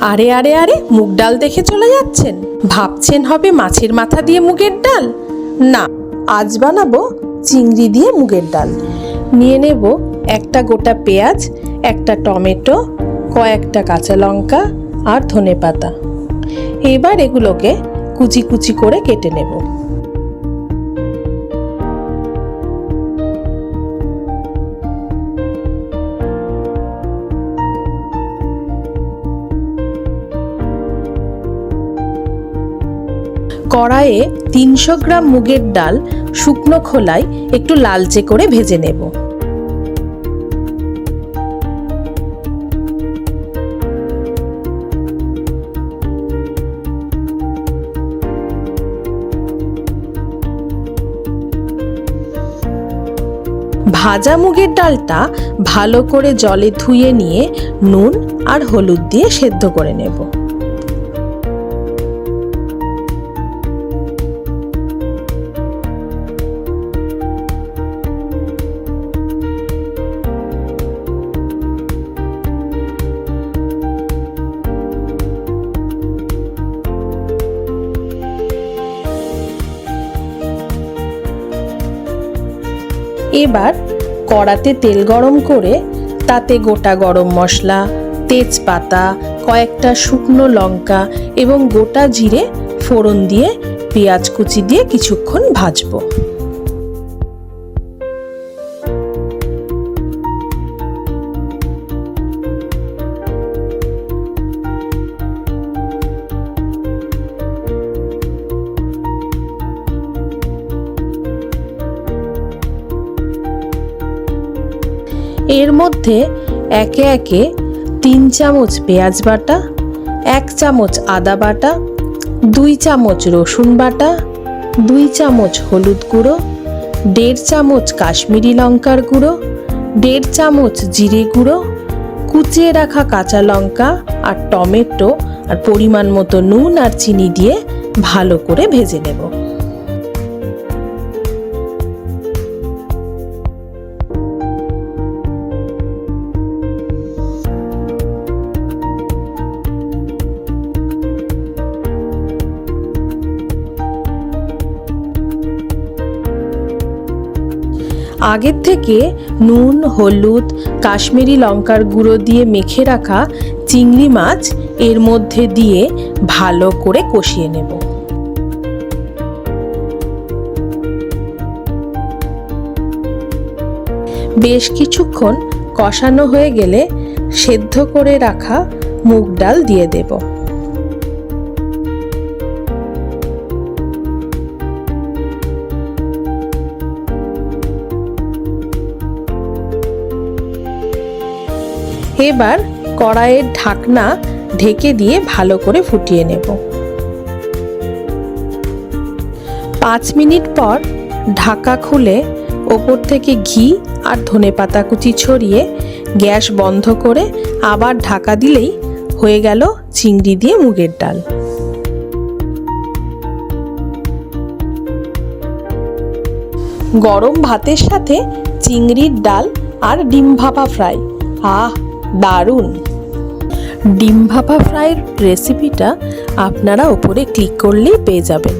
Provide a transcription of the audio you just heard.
আরে আরে আরে, মুগ ডাল দেখে চলে যাচ্ছেন? ভাবছেন হবে মাছের মাথা দিয়ে মুগের ডাল? না, আজ বানাবো চিংড়ি দিয়ে মুগের ডাল। নিয়ে নেব একটা গোটা পেঁয়াজ, একটা টমেটো, কয়েকটা কাঁচা লঙ্কা আর ধনেপাতা। এবার এগুলোকে কুচি কুচি করে কেটে নেব। কড়াইয়ে 300 গ্রাম মুগের ডাল শুকনো খোলায় একটু লালচে করে ভেজে নেব। ভাজা মুগের ডালটা ভালো করে জলে ধুয়ে নিয়ে নুন আর হলুদ দিয়ে সেদ্ধ করে নেব। এবার কড়াতে তেল গরম করে তাতে গোটা গরম মশলা, তেজপাতা, কয়েকটা শুকনো লঙ্কা এবং গোটা জিরে ফোড়ন দিয়ে পেঁয়াজ কুচি দিয়ে কিছুক্ষণ ভাজবো। এর মধ্যে একে একে 3 চামচ পেঁয়াজ বাটা, 1 চামচ আদা বাটা, 2 চামচ রসুন বাটা, 2 চামচ হলুদ গুঁড়ো, 1.5 চামচ কাশ্মীরি লঙ্কার গুঁড়ো, 1.5 চামচ জিরে গুঁড়ো, কুচিয়ে রাখা কাঁচা লঙ্কা আর টমেটো আর পরিমাণ মতো নুন আর চিনি দিয়ে ভালো করে ভেজে নেব। আগের থেকে নুন, হলুদ, কাশ্মীরি লঙ্কার গুঁড়ো দিয়ে মেখে রাখা চিংড়ি মাছ এর মধ্যে দিয়ে ভালো করে কষিয়ে নেব। বেশ কিছুক্ষণ কষানো হয়ে গেলে সেদ্ধ করে রাখা মুগ ডাল দিয়ে দেব। এবার কড়াইয়ের ঢাকনা ঢেকে দিয়ে ভালো করে ফুটিয়ে নেব। 5 মিনিট পর ঢাকা খুলে ওপর থেকে ঘি আর ধনেপাতা কুচি ছড়িয়ে গ্যাস বন্ধ করে আবার ঢাকা দিলেই হয়ে গেল চিংড়ি দিয়ে মুগের ডাল। গরম ভাতের সাথে চিংড়ির ডাল আর ডিম ভাপা ফ্রাই, আহ দারুণ! ডিম ভাপা ফ্রাইয়ের রেসিপিটা আপনারা ওপরে ক্লিক করলেই পেয়ে যাবেন।